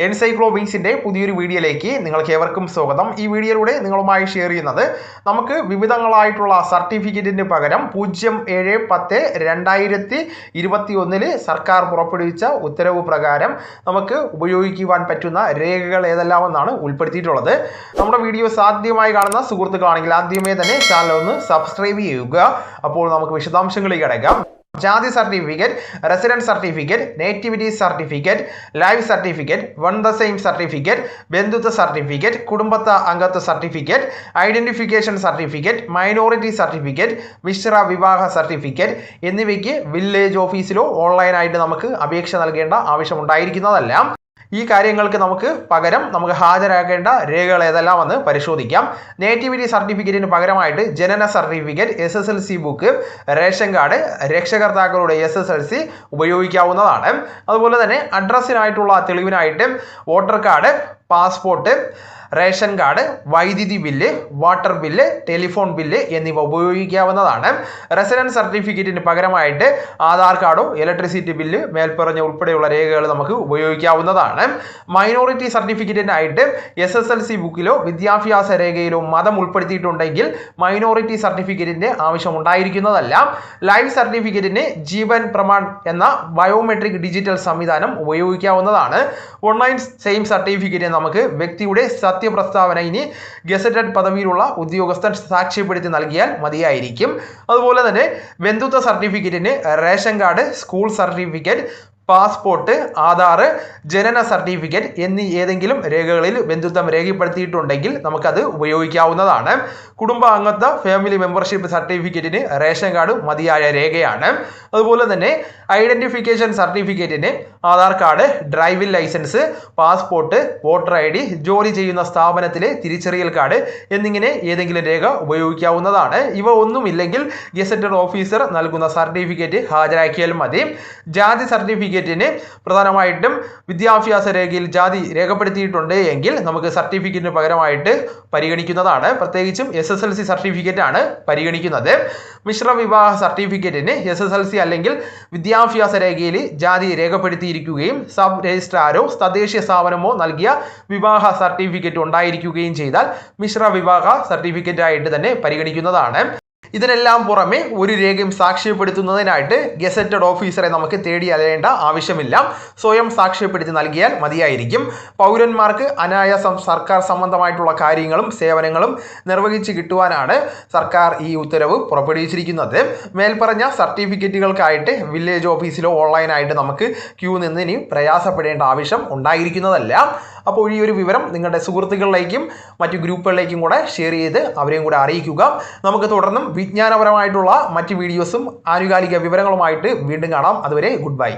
എൻസൈക്ലോബീൻസിൻ്റെ പുതിയൊരു വീഡിയോയിലേക്ക് നിങ്ങൾക്ക് ഏവർക്കും സ്വാഗതം. ഈ വീഡിയോയിലൂടെ നിങ്ങളുമായി ഷെയർ ചെയ്യുന്നത് നമുക്ക് വിവിധങ്ങളായിട്ടുള്ള സർട്ടിഫിക്കറ്റിന് പകരം 07/10/2021 സർക്കാർ പുറപ്പെടുവിച്ച ഉത്തരവ് പ്രകാരം നമുക്ക് ഉപയോഗിക്കുവാൻ പറ്റുന്ന രേഖകൾ ഏതെല്ലാമെന്നാണ് ഉൾപ്പെടുത്തിയിട്ടുള്ളത്. നമ്മുടെ വീഡിയോസ് ആദ്യമായി കാണുന്ന സുഹൃത്തുക്കളാണെങ്കിൽ ആദ്യമേ തന്നെ ചാനൽ ഒന്ന് സബ്സ്ക്രൈബ് ചെയ്യുക. അപ്പോൾ നമുക്ക് വിശദാംശങ്ങളിലേക്ക് കടക്കാം. ജാതി certificate, residence certificate, nativity certificate, life certificate, one the same certificate, ബന്ധുത്വ സർട്ടിഫിക്കറ്റ്, കുടുംബത്ത അംഗത്വ certificate, identification certificate, minority certificate, മിശ്ര വിവാഹ സർട്ടിഫിക്കറ്റ് എന്നിവയ്ക്ക് വില്ലേജ് ഓഫീസിലോ ഓൺലൈനായിട്ട് നമുക്ക് അപേക്ഷ നൽകേണ്ട ആവശ്യമുണ്ടായിരിക്കുന്നതല്ല. ഈ കാര്യങ്ങൾക്ക് പകരം നമുക്ക് ഹാജരാക്കേണ്ട രേഖകൾ ഏതെല്ലാമെന്ന് പരിശോധിക്കാം. നേറ്റിവിറ്റി സർട്ടിഫിക്കറ്റിന് പകരമായിട്ട് ജനന certificate, SSLC book, ration card, രക്ഷകർത്താക്കളുടെ SSLC ഉപയോഗിക്കാവുന്നതാണ്. അതുപോലെ തന്നെ അഡ്രസ്സിനായിട്ടുള്ള തെളിവിനായിട്ട് voter card, passport, ration card, വൈദ്യുതി bill, water bill, telephone bill എന്നിവ ഉപയോഗിക്കാവുന്നതാണ്. റെസിഡൻസ് സർട്ടിഫിക്കറ്റിന് പകരമായിട്ട് ആധാർ കാർഡോ ഇലക്ട്രിസിറ്റി ബില്ല് മേൽപ്പറഞ്ഞ ഉൾപ്പെടെയുള്ള രേഖകൾ നമുക്ക് ഉപയോഗിക്കാവുന്നതാണ്. മൈനോറിറ്റി സർട്ടിഫിക്കറ്റിനായിട്ട് SSLC ബുക്കിലോ വിദ്യാഭ്യാസ രേഖയിലോ മതം ഉൾപ്പെടുത്തിയിട്ടുണ്ടെങ്കിൽ മൈനോറിറ്റി സർട്ടിഫിക്കറ്റിന്റെ ആവശ്യം ഉണ്ടായിരിക്കുന്നതല്ല. ലൈഫ് സർട്ടിഫിക്കറ്റിന് ജീവൻ പ്രമാൺ എന്ന ബയോമെട്രിക് ഡിജിറ്റൽ സംവിധാനം ഉപയോഗിക്കാവുന്നതാണ്. ഓൺലൈൻ സെയിം സർട്ടിഫിക്കറ്റ് നമുക്ക് വ്യക്തിയുടെ സത്യപ്രസ്താവന ഇനി ഗസറ്റഡ് പദവിയിലുള്ള ഉദ്യോഗസ്ഥൻ സാക്ഷ്യപ്പെടുത്തി നൽകിയാൽ മതിയായിരിക്കും. അതുപോലെ തന്നെ ബന്ധുത്വ സർട്ടിഫിക്കറ്റിന് ration card, school certificate, passport, Aadhaar, ജനന സർട്ടിഫിക്കറ്റ് എന്നീ ഏതെങ്കിലും രേഖകളിൽ ബന്ധുത്വം രേഖപ്പെടുത്തിയിട്ടുണ്ടെങ്കിൽ നമുക്കത് ഉപയോഗിക്കാവുന്നതാണ്. കുടുംബ അംഗത്വ ഫാമിലി മെമ്പർഷിപ്പ് സർട്ടിഫിക്കറ്റിന് റേഷൻ കാർഡ് മതിയായ രേഖയാണ്. അതുപോലെ തന്നെ ഐഡന്റിഫിക്കേഷൻ സർട്ടിഫിക്കറ്റിന് Aadhaar card, driving licence, passport, voter ID, ജോലി ചെയ്യുന്ന സ്ഥാപനത്തിലെ തിരിച്ചറിയൽ കാർഡ് എന്നിങ്ങനെ ഏതെങ്കിലും രേഖ ഉപയോഗിക്കാവുന്നതാണ്. ഇവ ഒന്നുമില്ലെങ്കിൽ ഗസറ്റഡ് ഓഫീസർ നൽകുന്ന സർട്ടിഫിക്കറ്റ് ഹാജരാക്കിയാൽ മതി. ജാതി സർട്ടിഫിക്കറ്റിന് പ്രധാനമായിട്ടും വിദ്യാഭ്യാസ രേഖയിൽ ജാതി രേഖപ്പെടുത്തിയിട്ടുണ്ട് എങ്കിൽ നമുക്ക് സർട്ടിഫിക്കറ്റിന് പകരമായിട്ട് പരിഗണിക്കുന്നതാണ്. പ്രത്യേകിച്ചും SSLC സർട്ടിഫിക്കറ്റ് ആണ് പരിഗണിക്കുന്നത്. മിശ്ര വിവാഹ സർട്ടിഫിക്കറ്റിന് SSLC അല്ലെങ്കിൽ വിദ്യാഭ്യാസ രേഖയിൽ ജാതി രേഖപ്പെടുത്തിയിരിക്കുകയും സബ് രജിസ്ട്രാരോ തദ്ദേശീയ സ്ഥാപനമോ നൽകിയ വിവാഹ സർട്ടിഫിക്കറ്റ് ഉണ്ടായിരിക്കുകയും ചെയ്താൽ മിശ്ര വിവാഹ സർട്ടിഫിക്കറ്റ് ആയിട്ട് തന്നെ പരിഗണിക്കുന്നതാണ്. ഇതിനെല്ലാം പുറമെ ഒരു രേഖയും സാക്ഷ്യപ്പെടുത്തുന്നതിനായിട്ട് ഗസറ്റഡ് ഓഫീസറെ നമുക്ക് തേടി അലയേണ്ട ആവശ്യമില്ല. സ്വയം സാക്ഷ്യപ്പെടുത്തി നൽകിയാൽ മതിയായിരിക്കും. പൗരന്മാർക്ക് അനായാസം സർക്കാർ സംബന്ധമായിട്ടുള്ള കാര്യങ്ങളും സേവനങ്ങളും നിർവഹിച്ച് കിട്ടുവാനാണ് സർക്കാർ ഈ ഉത്തരവ് പുറപ്പെടുവിച്ചിരിക്കുന്നത്. മേൽപ്പറഞ്ഞ സർട്ടിഫിക്കറ്റുകൾക്കായിട്ട് വില്ലേജ് ഓഫീസിലോ ഓൺലൈനായിട്ട് നമുക്ക് ക്യൂ നിന്ന് ഇനി പ്രയാസപ്പെടേണ്ട ആവശ്യം ഉണ്ടായിരിക്കുന്നതല്ല. അപ്പോൾ ഈ ഒരു വിവരം നിങ്ങളുടെ സുഹൃത്തുക്കളിലേക്കും മറ്റു ഗ്രൂപ്പുകളിലേക്കും കൂടെ ഷെയർ ചെയ്ത് അവരെയും കൂടെ അറിയിക്കുക. നമുക്ക് തുടർന്നും വിജ്ഞാനപരമായിട്ടുള്ള മറ്റ് വീഡിയോസും ആനുകാലിക വിവരങ്ങളുമായിട്ട് വീണ്ടും കാണാം. അതുവരെ ഗുഡ് ബൈ.